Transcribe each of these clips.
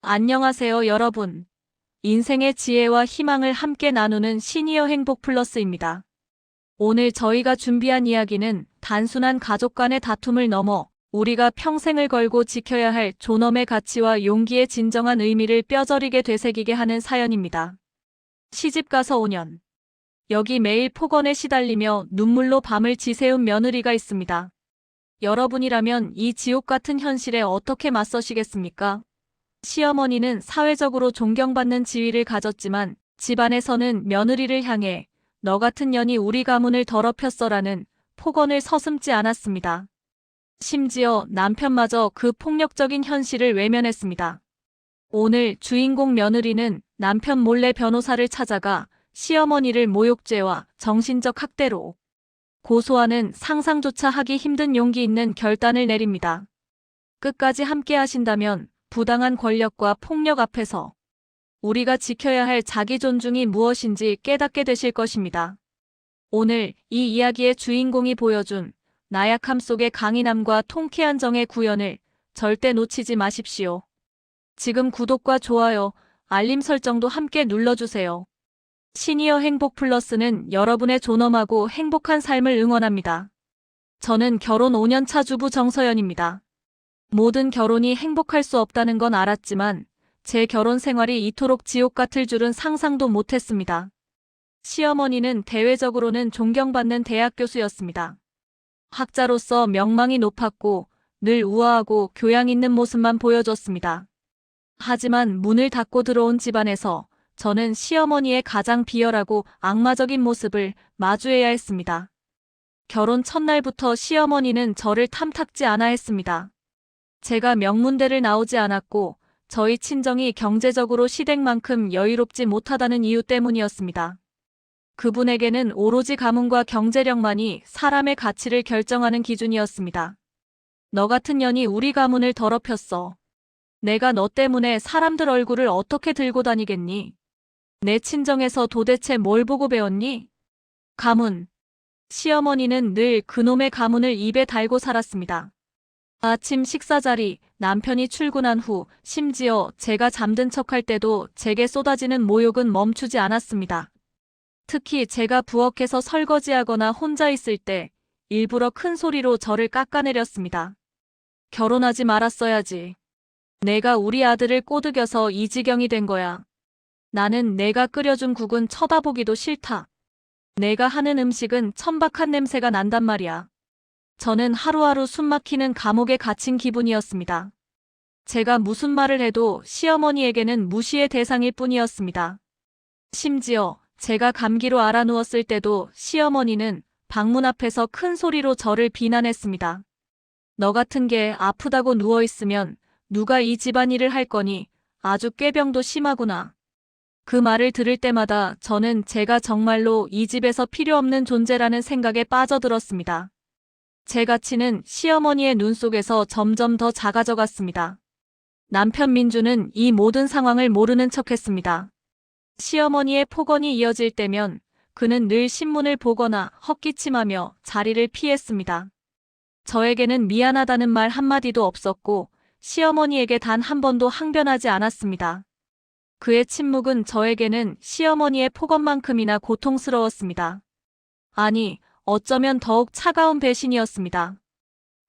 안녕하세요, 여러분. 인생의 지혜와 희망을 함께 나누는 시니어 행복 플러스입니다. 오늘 저희가 준비한 이야기는 단순한 가족 간의 다툼을 넘어 우리가 평생을 걸고 지켜야 할 존엄의 가치와 용기의 진정한 의미를 뼈저리게 되새기게 하는 사연입니다. 시집가서 5년. 여기 매일 폭언에 시달리며 눈물로 밤을 지새운 며느리가 있습니다. 여러분이라면 이 지옥 같은 현실에 어떻게 맞서시겠습니까? 시어머니는 사회적으로 존경받는 지위를 가졌지만 집안에서는 며느리를 향해 너 같은 년이 우리 가문을 더럽혔어라는 폭언을 서슴지 않았습니다. 심지어 남편마저 그 폭력적인 현실을 외면했습니다. 오늘 주인공 며느리는 남편 몰래 변호사를 찾아가 시어머니를 모욕죄와 정신적 학대로 고소하는 상상조차 하기 힘든 용기 있는 결단을 내립니다. 끝까지 함께 하신다면 부당한 권력과 폭력 앞에서 우리가 지켜야 할 자기 존중이 무엇인지 깨닫게 되실 것입니다. 오늘 이 이야기의 주인공이 보여준 나약함 속의 강인함과 통쾌한 정의 구현을 절대 놓치지 마십시오. 지금 구독과 좋아요, 알림 설정도 함께 눌러주세요. 시니어 행복 플러스는 여러분의 존엄하고 행복한 삶을 응원합니다. 저는 결혼 5년차 주부 정서연입니다. 모든 결혼이 행복할 수 없다는 건 알았지만 제 결혼 생활이 이토록 지옥 같을 줄은 상상도 못했습니다. 시어머니는 대외적으로는 존경받는 대학 교수였습니다. 학자로서 명망이 높았고 늘 우아하고 교양 있는 모습만 보여줬습니다. 하지만 문을 닫고 들어온 집안에서 저는 시어머니의 가장 비열하고 악마적인 모습을 마주해야 했습니다. 결혼 첫날부터 시어머니는 저를 탐탁지 않아 했습니다. 제가 명문대를 나오지 않았고 저희 친정이 경제적으로 시댁만큼 여유롭지 못하다는 이유 때문이었습니다. 그분에게는 오로지 가문과 경제력만이 사람의 가치를 결정하는 기준이었습니다. 너 같은 년이 우리 가문을 더럽혔어. 내가 너 때문에 사람들 얼굴을 어떻게 들고 다니겠니? 내 친정에서 도대체 뭘 보고 배웠니? 가문. 시어머니는 늘 그놈의 가문을 입에 달고 살았습니다. 아침 식사 자리, 남편이 출근한 후, 심지어 제가 잠든 척할 때도 제게 쏟아지는 모욕은 멈추지 않았습니다. 특히 제가 부엌에서 설거지하거나 혼자 있을 때 일부러 큰 소리로 저를 깎아내렸습니다. 결혼하지 말았어야지. 내가 우리 아들을 꼬드겨서 이 지경이 된 거야. 나는 내가 끓여준 국은 쳐다보기도 싫다. 내가 하는 음식은 천박한 냄새가 난단 말이야. 저는 하루하루 숨막히는 감옥에 갇힌 기분이었습니다. 제가 무슨 말을 해도 시어머니에게는 무시의 대상일 뿐이었습니다. 심지어 제가 감기로 알아누웠을 때도 시어머니는 방문 앞에서 큰 소리로 저를 비난했습니다. 너 같은 게 아프다고 누워있으면 누가 이 집안일을 할 거니? 아주 꾀병도 심하구나. 그 말을 들을 때마다 저는 제가 정말로 이 집에서 필요 없는 존재라는 생각에 빠져들었습니다. 제 가치는 시어머니의 눈 속에서 점점 더 작아져 갔습니다. 남편 민주는 이 모든 상황을 모르는 척했습니다. 시어머니의 폭언이 이어질 때면 그는 늘 신문을 보거나 헛기침하며 자리를 피했습니다. 저에게는 미안하다는 말 한마디도 없었고 시어머니에게 단 한 번도 항변하지 않았습니다. 그의 침묵은 저에게는 시어머니의 폭언만큼이나 고통스러웠습니다. 아니, 어쩌면 더욱 차가운 배신이었습니다.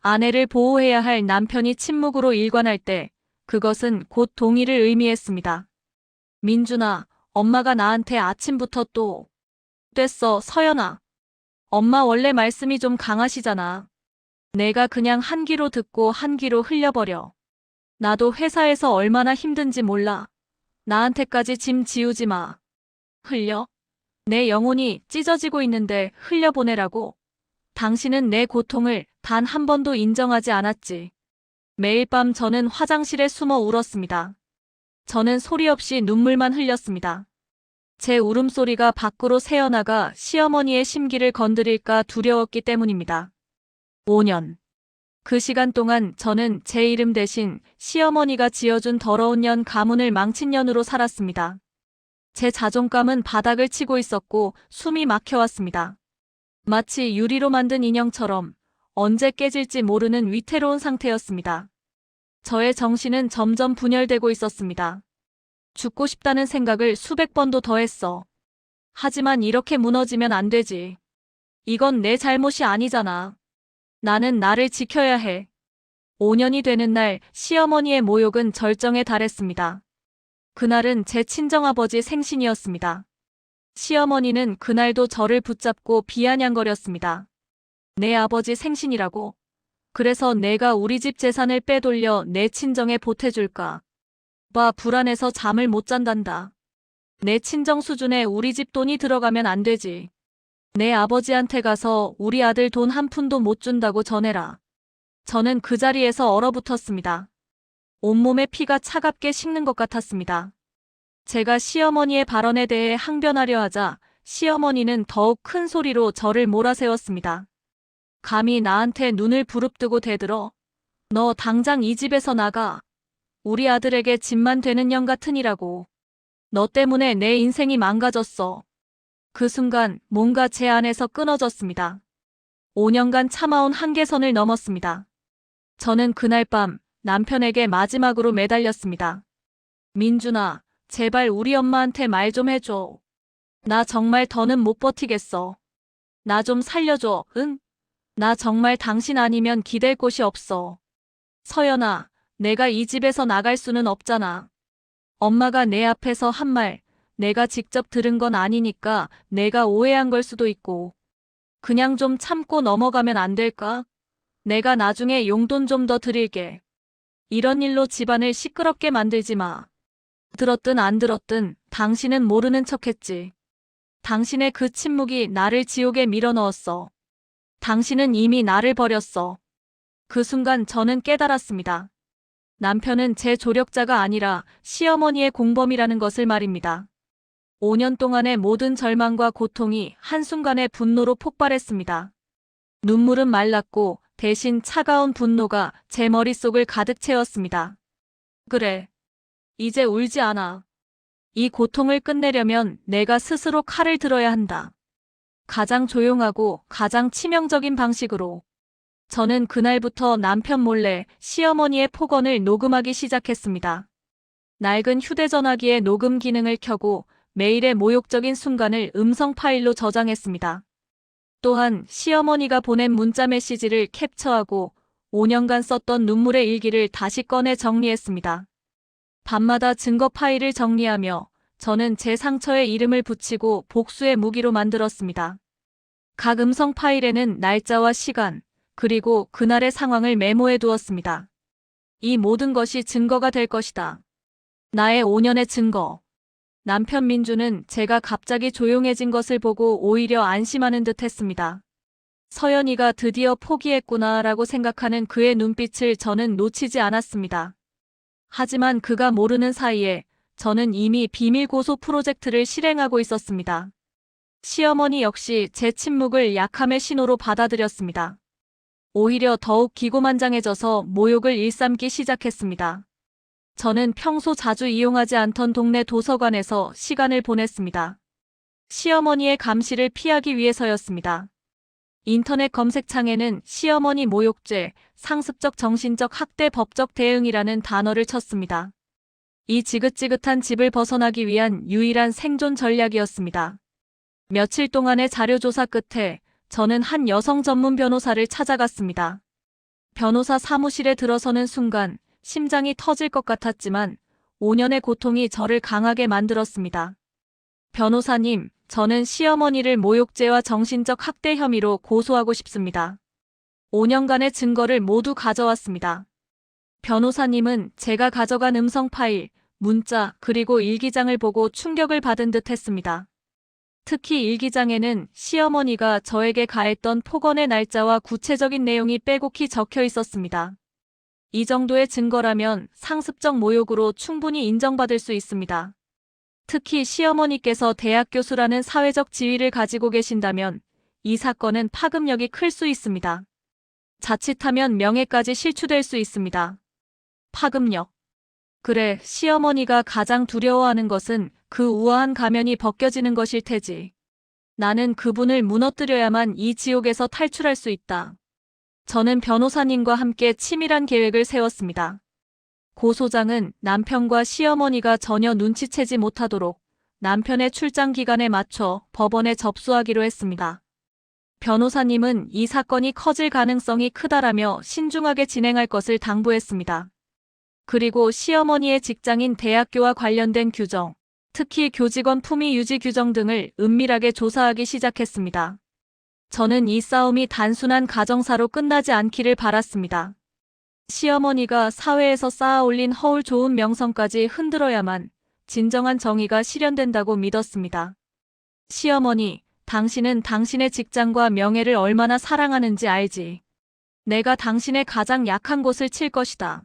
아내를 보호해야 할 남편이 침묵으로 일관할 때 그것은 곧 동의를 의미했습니다. 민준아, 엄마가 나한테 아침부터 또 됐어, 서연아. 엄마 원래 말씀이 좀 강하시잖아. 내가 그냥 한 귀로 듣고 한 귀로 흘려버려. 나도 회사에서 얼마나 힘든지 몰라. 나한테까지 짐 지우지 마. 흘려? 내 영혼이 찢어지고 있는데 흘려보내라고? 당신은 내 고통을 단 한 번도 인정하지 않았지. 매일 밤 저는 화장실에 숨어 울었습니다. 저는 소리 없이 눈물만 흘렸습니다. 제 울음소리가 밖으로 새어나가 시어머니의 심기를 건드릴까 두려웠기 때문입니다. 5년. 그 시간 동안 저는 제 이름 대신 시어머니가 지어준 더러운 년 가문을 망친 년으로 살았습니다. 제 자존감은 바닥을 치고 있었고 숨이 막혀왔습니다. 마치 유리로 만든 인형처럼 언제 깨질지 모르는 위태로운 상태였습니다. 저의 정신은 점점 분열되고 있었습니다. 죽고 싶다는 생각을 수백 번도 더 했어. 하지만 이렇게 무너지면 안 되지. 이건 내 잘못이 아니잖아. 나는 나를 지켜야 해. 5년이 되는 날 시어머니의 모욕은 절정에 달했습니다. 그날은 제 친정아버지 생신이었습니다. 시어머니는 그날도 저를 붙잡고 비아냥거렸습니다. 내 아버지 생신이라고? 그래서 내가 우리 집 재산을 빼돌려 내 친정에 보태줄까? 봐, 불안해서 잠을 못 잔단다. 내 친정 수준에 우리 집 돈이 들어가면 안 되지. 내 아버지한테 가서 우리 아들 돈 한 푼도 못 준다고 전해라. 저는 그 자리에서 얼어붙었습니다. 온몸에 피가 차갑게 식는 것 같았습니다. 제가 시어머니의 발언에 대해 항변하려 하자 시어머니는 더욱 큰 소리로 저를 몰아세웠습니다. 감히 나한테 눈을 부릅뜨고 대들어. 너 당장 이 집에서 나가. 우리 아들에게 집만 되는 년 같으니라고. 너 때문에 내 인생이 망가졌어. 그 순간 뭔가 제 안에서 끊어졌습니다. 5년간 참아온 한계선을 넘었습니다. 저는 그날 밤 남편에게 마지막으로 매달렸습니다. 민준아, 제발 우리 엄마한테 말 좀 해줘. 나 정말 더는 못 버티겠어. 나 좀 살려줘, 응? 나 정말 당신 아니면 기댈 곳이 없어. 서연아, 내가 이 집에서 나갈 수는 없잖아. 엄마가 내 앞에서 한 말, 내가 직접 들은 건 아니니까 내가 오해한 걸 수도 있고. 그냥 좀 참고 넘어가면 안 될까? 내가 나중에 용돈 좀 더 드릴게. 이런 일로 집안을 시끄럽게 만들지 마. 들었든 안 들었든 당신은 모르는 척했지. 당신의 그 침묵이 나를 지옥에 밀어넣었어. 당신은 이미 나를 버렸어. 그 순간 저는 깨달았습니다. 남편은 제 조력자가 아니라 시어머니의 공범이라는 것을 말입니다. 5년 동안의 모든 절망과 고통이 한순간에 분노로 폭발했습니다. 눈물은 말랐고 대신 차가운 분노가 제 머릿속을 가득 채웠습니다. 그래. 이제 울지 않아. 이 고통을 끝내려면 내가 스스로 칼을 들어야 한다. 가장 조용하고 가장 치명적인 방식으로. 저는 그날부터 남편 몰래 시어머니의 폭언을 녹음하기 시작했습니다. 낡은 휴대전화기의 녹음 기능을 켜고 매일의 모욕적인 순간을 음성 파일로 저장했습니다. 또한 시어머니가 보낸 문자 메시지를 캡처하고 5년간 썼던 눈물의 일기를 다시 꺼내 정리했습니다. 밤마다 증거 파일을 정리하며 저는 제 상처에 이름을 붙이고 복수의 무기로 만들었습니다. 각 음성 파일에는 날짜와 시간, 그리고 그날의 상황을 메모해 두었습니다. 이 모든 것이 증거가 될 것이다. 나의 5년의 증거. 남편 민주는 제가 갑자기 조용해진 것을 보고 오히려 안심하는 듯 했습니다. 서연이가 드디어 포기했구나라고 생각하는 그의 눈빛을 저는 놓치지 않았습니다. 하지만 그가 모르는 사이에 저는 이미 비밀 고소 프로젝트를 실행하고 있었습니다. 시어머니 역시 제 침묵을 약함의 신호로 받아들였습니다. 오히려 더욱 기고만장해져서 모욕을 일삼기 시작했습니다. 저는 평소 자주 이용하지 않던 동네 도서관에서 시간을 보냈습니다. 시어머니의 감시를 피하기 위해서였습니다. 인터넷 검색창에는 시어머니 모욕죄, 상습적 정신적 학대 법적 대응이라는 단어를 쳤습니다. 이 지긋지긋한 집을 벗어나기 위한 유일한 생존 전략이었습니다. 며칠 동안의 자료조사 끝에 저는 한 여성 전문 변호사를 찾아갔습니다. 변호사 사무실에 들어서는 순간 심장이 터질 것 같았지만 5년의 고통이 저를 강하게 만들었습니다. 변호사님, 저는 시어머니를 모욕죄와 정신적 학대 혐의로 고소하고 싶습니다. 5년간의 증거를 모두 가져왔습니다. 변호사님은 제가 가져간 음성 파일, 문자, 그리고 일기장을 보고 충격을 받은 듯 했습니다. 특히 일기장에는 시어머니가 저에게 가했던 폭언의 날짜와 구체적인 내용이 빼곡히 적혀 있었습니다. 이 정도의 증거라면 상습적 모욕으로 충분히 인정받을 수 있습니다. 특히 시어머니께서 대학 교수라는 사회적 지위를 가지고 계신다면 이 사건은 파급력이 클 수 있습니다. 자칫하면 명예까지 실추될 수 있습니다. 파급력. 그래, 시어머니가 가장 두려워하는 것은 그 우아한 가면이 벗겨지는 것일 테지. 나는 그분을 무너뜨려야만 이 지옥에서 탈출할 수 있다. 저는 변호사님과 함께 치밀한 계획을 세웠습니다. 고 소장은 남편과 시어머니가 전혀 눈치채지 못하도록 남편의 출장 기간에 맞춰 법원에 접수하기로 했습니다. 변호사님은 이 사건이 커질 가능성이 크다라며 신중하게 진행할 것을 당부했습니다. 그리고 시어머니의 직장인 대학교와 관련된 규정, 특히 교직원 품위 유지 규정 등을 은밀하게 조사하기 시작했습니다. 저는 이 싸움이 단순한 가정사로 끝나지 않기를 바랐습니다. 시어머니가 사회에서 쌓아올린 허울 좋은 명성까지 흔들어야만 진정한 정의가 실현된다고 믿었습니다. 시어머니, 당신은 당신의 직장과 명예를 얼마나 사랑하는지 알지? 내가 당신의 가장 약한 곳을 칠 것이다.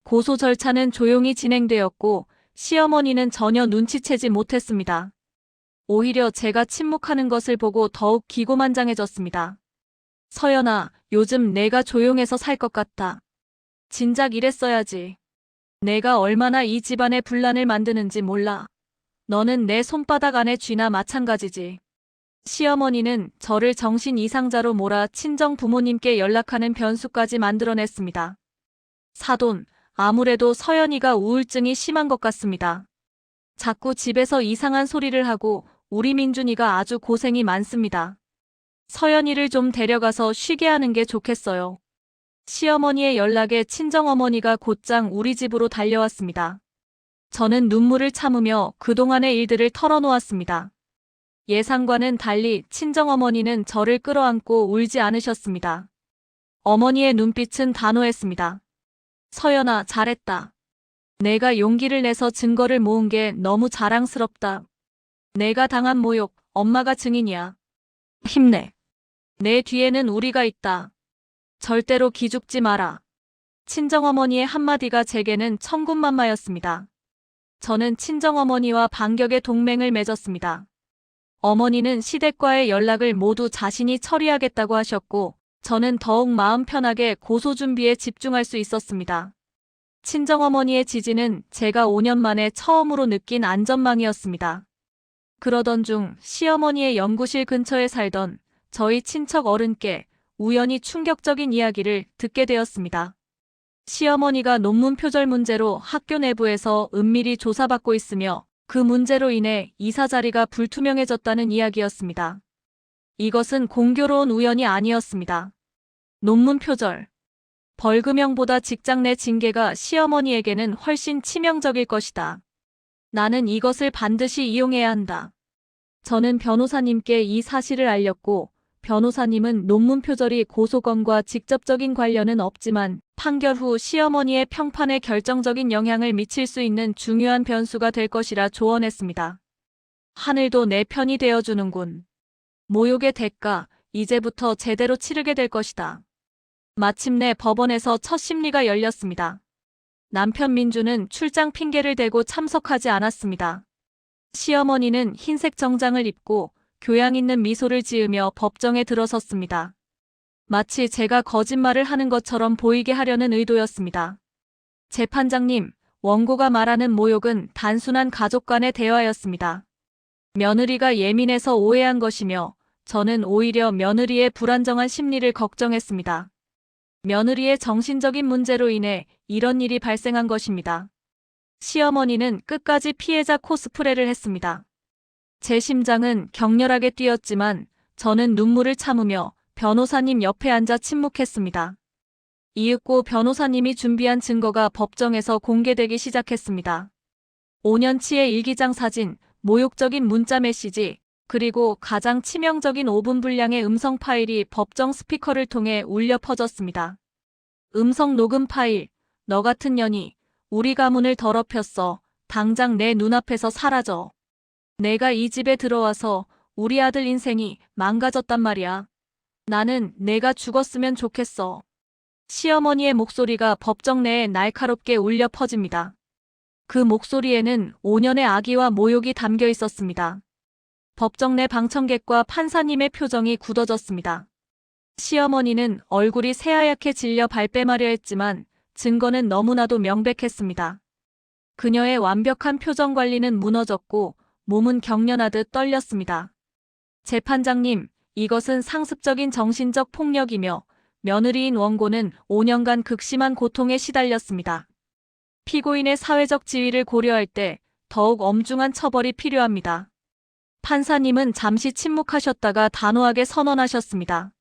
고소 절차는 조용히 진행되었고 시어머니는 전혀 눈치채지 못했습니다. 오히려 제가 침묵하는 것을 보고 더욱 기고만장해졌습니다. 서연아, 요즘 내가 조용해서 살 것 같다. 진작 이랬어야지. 내가 얼마나 이 집안의 분란을 만드는지 몰라. 너는 내 손바닥 안의 쥐나 마찬가지지. 시어머니는 저를 정신 이상자로 몰아 친정 부모님께 연락하는 변수까지 만들어냈습니다. 사돈, 아무래도 서연이가 우울증이 심한 것 같습니다. 자꾸 집에서 이상한 소리를 하고 우리 민준이가 아주 고생이 많습니다. 서연이를 좀 데려가서 쉬게 하는 게 좋겠어요. 시어머니의 연락에 친정어머니가 곧장 우리 집으로 달려왔습니다. 저는 눈물을 참으며 그동안의 일들을 털어놓았습니다. 예상과는 달리 친정어머니는 저를 끌어안고 울지 않으셨습니다. 어머니의 눈빛은 단호했습니다. 서연아, 잘했다. 내가 용기를 내서 증거를 모은 게 너무 자랑스럽다. 내가 당한 모욕, 엄마가 증인이야. 힘내. 내 뒤에는 우리가 있다. 절대로 기죽지 마라. 친정어머니의 한마디가 제게는 천군만마였습니다. 저는 친정어머니와 반격의 동맹을 맺었습니다. 어머니는 시댁과의 연락을 모두 자신이 처리하겠다고 하셨고 저는 더욱 마음 편하게 고소 준비에 집중할 수 있었습니다. 친정어머니의 지지는 제가 5년 만에 처음으로 느낀 안전망이었습니다. 그러던 중 시어머니의 연구실 근처에 살던 저희 친척 어른께 우연히 충격적인 이야기를 듣게 되었습니다. 시어머니가 논문 표절 문제로 학교 내부에서 은밀히 조사받고 있으며 그 문제로 인해 이사 자리가 불투명해졌다는 이야기였습니다. 이것은 공교로운 우연이 아니었습니다. 논문 표절. 벌금형보다 직장 내 징계가 시어머니에게는 훨씬 치명적일 것이다. 나는 이것을 반드시 이용해야 한다. 저는 변호사님께 이 사실을 알렸고 변호사님은 논문 표절이 고소건과 직접적인 관련은 없지만 판결 후 시어머니의 평판에 결정적인 영향을 미칠 수 있는 중요한 변수가 될 것이라 조언했습니다. 하늘도 내 편이 되어주는군. 모욕의 대가, 이제부터 제대로 치르게 될 것이다. 마침내 법원에서 첫 심리가 열렸습니다. 남편 민주는 출장 핑계를 대고 참석하지 않았습니다. 시어머니는 흰색 정장을 입고 교양 있는 미소를 지으며 법정에 들어섰습니다. 마치 제가 거짓말을 하는 것처럼 보이게 하려는 의도였습니다. 재판장님, 원고가 말하는 모욕은 단순한 가족 간의 대화였습니다. 며느리가 예민해서 오해한 것이며 저는 오히려 며느리의 불안정한 심리를 걱정했습니다. 며느리의 정신적인 문제로 인해 이런 일이 발생한 것입니다. 시어머니는 끝까지 피해자 코스프레를 했습니다. 제 심장은 격렬하게 뛰었지만 저는 눈물을 참으며 변호사님 옆에 앉아 침묵했습니다. 이윽고 변호사님이 준비한 증거가 법정에서 공개되기 시작했습니다. 5년치의 일기장 사진, 모욕적인 문자 메시지, 그리고 가장 치명적인 5분 분량의 음성 파일이 법정 스피커를 통해 울려 퍼졌습니다. 음성 녹음 파일, 너 같은 년이 우리 가문을 더럽혔어. 당장 내 눈앞에서 사라져. 내가 이 집에 들어와서 우리 아들 인생이 망가졌단 말이야. 나는 내가 죽었으면 좋겠어. 시어머니의 목소리가 법정 내에 날카롭게 울려 퍼집니다. 그 목소리에는 5년의 악의와 모욕이 담겨 있었습니다. 법정 내 방청객과 판사님의 표정이 굳어졌습니다. 시어머니는 얼굴이 새하얗게 질려 발뺌하려 했지만 증거는 너무나도 명백했습니다. 그녀의 완벽한 표정 관리는 무너졌고 몸은 경련하듯 떨렸습니다. 재판장님, 이것은 상습적인 정신적 폭력이며 며느리인 원고는 5년간 극심한 고통에 시달렸습니다. 피고인의 사회적 지위를 고려할 때 더욱 엄중한 처벌이 필요합니다. 판사님은 잠시 침묵하셨다가 단호하게 선언하셨습니다.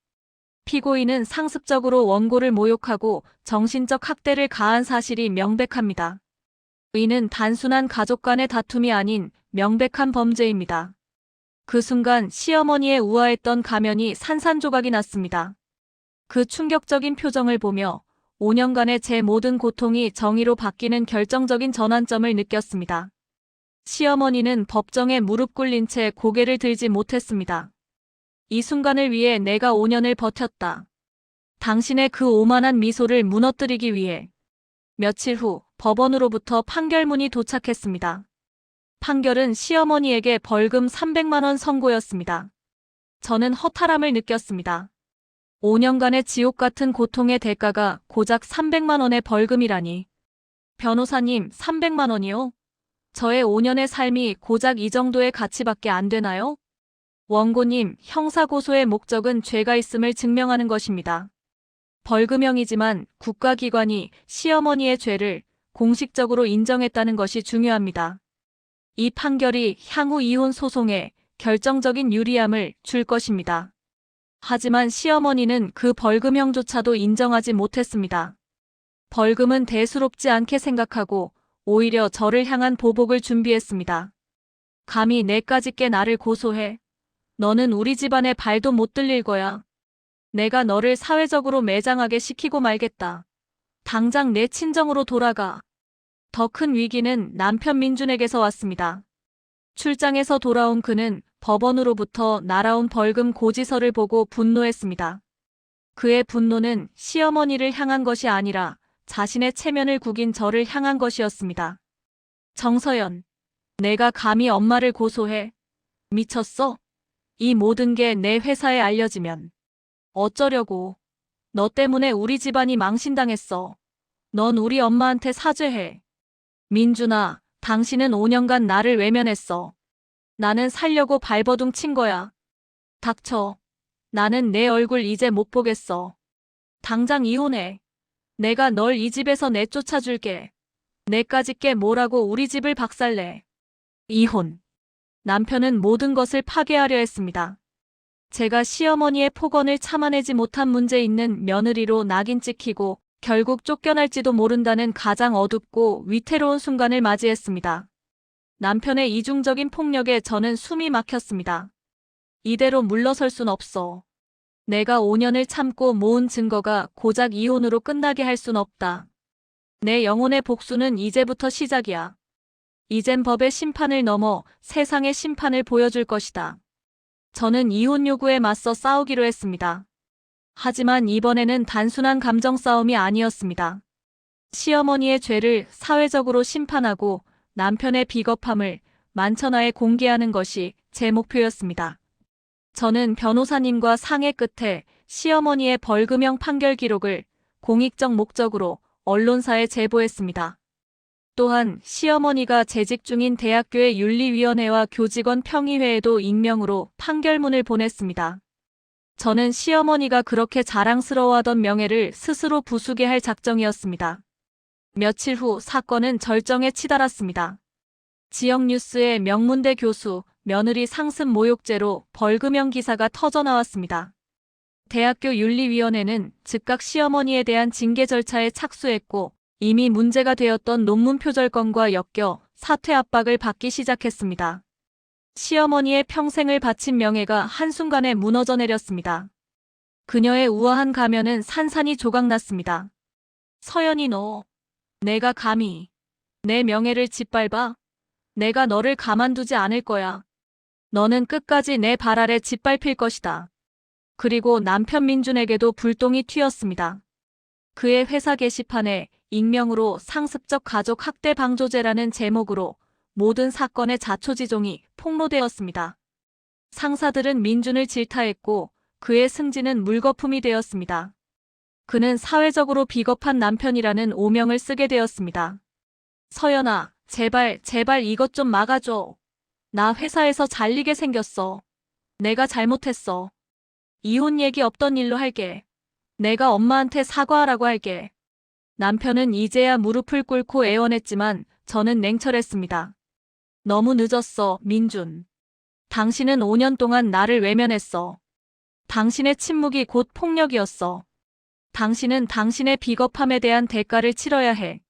피고인은 상습적으로 원고를 모욕하고 정신적 학대를 가한 사실이 명백합니다. 이는 단순한 가족 간의 다툼이 아닌 명백한 범죄입니다. 그 순간 시어머니의 우아했던 가면이 산산조각이 났습니다. 그 충격적인 표정을 보며 5년간의 제 모든 고통이 정의로 바뀌는 결정적인 전환점을 느꼈습니다. 시어머니는 법정에 무릎 꿇린 채 고개를 들지 못했습니다. 이 순간을 위해 내가 5년을 버텼다. 당신의 그 오만한 미소를 무너뜨리기 위해. 며칠 후 법원으로부터 판결문이 도착했습니다. 판결은 시어머니에게 벌금 300만 원 선고였습니다. 저는 허탈함을 느꼈습니다. 5년간의 지옥 같은 고통의 대가가 고작 300만 원의 벌금이라니. 변호사님, 300만 원이요? 저의 5년의 삶이 고작 이 정도의 가치밖에 안 되나요? 원고님, 형사고소의 목적은 죄가 있음을 증명하는 것입니다. 벌금형이지만 국가기관이 시어머니의 죄를 공식적으로 인정했다는 것이 중요합니다. 이 판결이 향후 이혼 소송에 결정적인 유리함을 줄 것입니다. 하지만 시어머니는 그 벌금형조차도 인정하지 못했습니다. 벌금은 대수롭지 않게 생각하고 오히려 저를 향한 보복을 준비했습니다. 감히 내까지 깨 나를 고소해. 너는 우리 집안에 발도 못 들릴 거야. 내가 너를 사회적으로 매장하게 시키고 말겠다. 당장 내 친정으로 돌아가. 더 큰 위기는 남편 민준에게서 왔습니다. 출장에서 돌아온 그는 법원으로부터 날아온 벌금 고지서를 보고 분노했습니다. 그의 분노는 시어머니를 향한 것이 아니라 자신의 체면을 구긴 저를 향한 것이었습니다. 정서연, 내가 감히 엄마를 고소해? 미쳤어? 이 모든 게 내 회사에 알려지면 어쩌려고? 너 때문에 우리 집안이 망신당했어. 넌 우리 엄마한테 사죄해. 민준아, 당신은 5년간 나를 외면했어. 나는 살려고 발버둥 친 거야. 닥쳐. 나는 내 얼굴 이제 못 보겠어. 당장 이혼해. 내가 널 이 집에서 내쫓아줄게. 내까지 꽤 뭐라고 우리 집을 박살내. 이혼. 남편은 모든 것을 파괴하려 했습니다. 제가 시어머니의 폭언을 참아내지 못한 문제 있는 며느리로 낙인 찍히고 결국 쫓겨날지도 모른다는 가장 어둡고 위태로운 순간을 맞이했습니다. 남편의 이중적인 폭력에 저는 숨이 막혔습니다. 이대로 물러설 순 없어. 내가 5년을 참고 모은 증거가 고작 이혼으로 끝나게 할 순 없다. 내 영혼의 복수는 이제부터 시작이야. 이젠 법의 심판을 넘어 세상의 심판을 보여줄 것이다. 저는 이혼 요구에 맞서 싸우기로 했습니다. 하지만 이번에는 단순한 감정 싸움이 아니었습니다. 시어머니의 죄를 사회적으로 심판하고 남편의 비겁함을 만천하에 공개하는 것이 제 목표였습니다. 저는 변호사님과 상의 끝에 시어머니의 벌금형 판결 기록을 공익적 목적으로 언론사에 제보했습니다. 또한 시어머니가 재직 중인 대학교의 윤리위원회와 교직원 평의회에도 익명으로 판결문을 보냈습니다. 저는 시어머니가 그렇게 자랑스러워하던 명예를 스스로 부수게 할 작정이었습니다. 며칠 후 사건은 절정에 치달았습니다. 지역 뉴스에 명문대 교수, 며느리 상습 모욕죄로 벌금형 기사가 터져나왔습니다. 대학교 윤리위원회는 즉각 시어머니에 대한 징계 절차에 착수했고 이미 문제가 되었던 논문 표절건과 엮여 사퇴 압박을 받기 시작했습니다. 시어머니의 평생을 바친 명예가 한순간에 무너져 내렸습니다. 그녀의 우아한 가면은 산산이 조각났습니다. 서연이 너, 내가 감히 내 명예를 짓밟아? 내가 너를 가만두지 않을 거야. 너는 끝까지 내 발 아래 짓밟힐 것이다. 그리고 남편 민준에게도 불똥이 튀었습니다. 그의 회사 게시판에 익명으로 상습적 가족 학대 방조제라는 제목으로 모든 사건의 자초지종이 폭로되었습니다. 상사들은 민준을 질타했고 그의 승진은 물거품이 되었습니다. 그는 사회적으로 비겁한 남편이라는 오명을 쓰게 되었습니다. 서연아, 제발 이것 좀 막아줘. 나 회사에서 잘리게 생겼어. 내가 잘못했어. 이혼 얘기 없던 일로 할게. 내가 엄마한테 사과하라고 할게. 남편은 이제야 무릎을 꿇고 애원했지만 저는 냉철했습니다. 너무 늦었어, 민준. 당신은 5년 동안 나를 외면했어. 당신의 침묵이 곧 폭력이었어. 당신은 당신의 비겁함에 대한 대가를 치러야 해.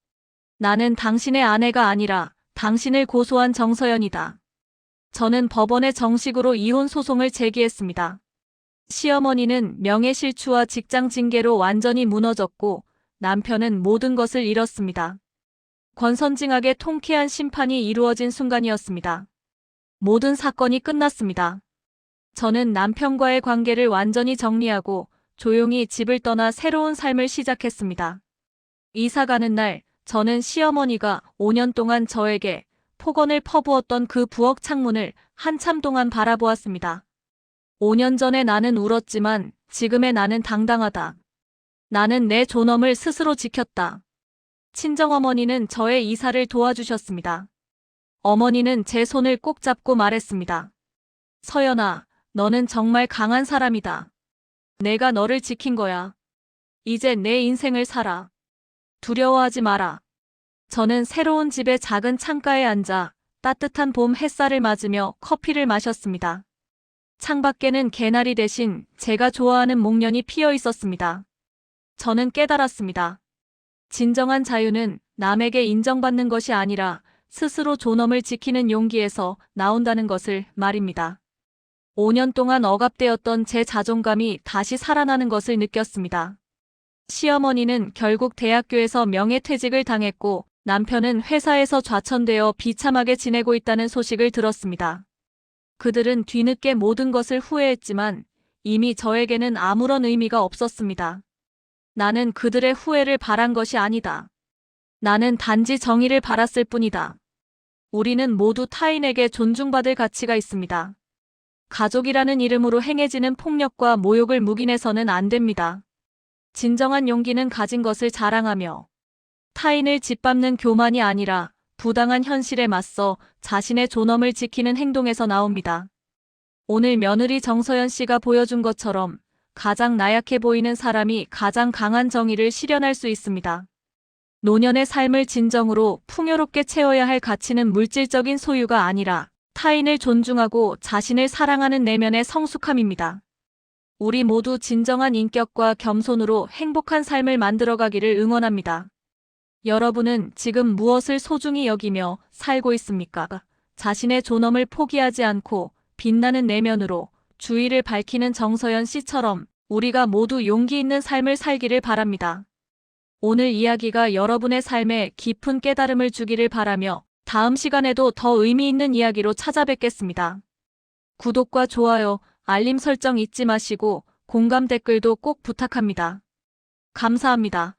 나는 당신의 아내가 아니라 당신을 고소한 정서연이다. 저는 법원에 정식으로 이혼 소송을 제기했습니다. 시어머니는 명예실추와 직장 징계로 완전히 무너졌고 남편은 모든 것을 잃었습니다. 권선징악의 통쾌한 심판이 이루어진 순간이었습니다. 모든 사건이 끝났습니다. 저는 남편과의 관계를 완전히 정리하고 조용히 집을 떠나 새로운 삶을 시작했습니다. 이사 가는 날, 저는 시어머니가 5년 동안 저에게 폭언을 퍼부었던 그 부엌 창문을 한참 동안 바라보았습니다. 5년 전에 나는 울었지만 지금의 나는 당당하다. 나는 내 존엄을 스스로 지켰다. 친정어머니는 저의 이사를 도와주셨습니다. 어머니는 제 손을 꼭 잡고 말했습니다. 서연아, 너는 정말 강한 사람이다. 내가 너를 지킨 거야. 이제 내 인생을 살아. 두려워하지 마라. 저는 새로운 집의 작은 창가에 앉아 따뜻한 봄 햇살을 맞으며 커피를 마셨습니다. 창밖에는 개나리 대신 제가 좋아하는 목련이 피어 있었습니다. 저는 깨달았습니다. 진정한 자유는 남에게 인정받는 것이 아니라 스스로 존엄을 지키는 용기에서 나온다는 것을 말입니다. 5년 동안 억압되었던 제 자존감이 다시 살아나는 것을 느꼈습니다. 시어머니는 결국 대학교에서 명예퇴직을 당했고 남편은 회사에서 좌천되어 비참하게 지내고 있다는 소식을 들었습니다. 그들은 뒤늦게 모든 것을 후회했지만 이미 저에게는 아무런 의미가 없었습니다. 나는 그들의 후회를 바란 것이 아니다. 나는 단지 정의를 바랐을 뿐이다. 우리는 모두 타인에게 존중받을 가치가 있습니다. 가족이라는 이름으로 행해지는 폭력과 모욕을 묵인해서는 안 됩니다. 진정한 용기는 가진 것을 자랑하며 타인을 짓밟는 교만이 아니라 부당한 현실에 맞서 자신의 존엄을 지키는 행동에서 나옵니다. 오늘 며느리 정서연 씨가 보여준 것처럼 가장 나약해 보이는 사람이 가장 강한 정의를 실현할 수 있습니다. 노년의 삶을 진정으로 풍요롭게 채워야 할 가치는 물질적인 소유가 아니라 타인을 존중하고 자신을 사랑하는 내면의 성숙함입니다. 우리 모두 진정한 인격과 겸손으로 행복한 삶을 만들어가기를 응원합니다. 여러분은 지금 무엇을 소중히 여기며 살고 있습니까? 자신의 존엄을 포기하지 않고 빛나는 내면으로 주의를 밝히는 정서연 씨처럼 우리가 모두 용기 있는 삶을 살기를 바랍니다. 오늘 이야기가 여러분의 삶에 깊은 깨달음을 주기를 바라며 다음 시간에도 더 의미 있는 이야기로 찾아뵙겠습니다. 구독과 좋아요, 알림 설정 잊지 마시고 공감 댓글도 꼭 부탁합니다. 감사합니다.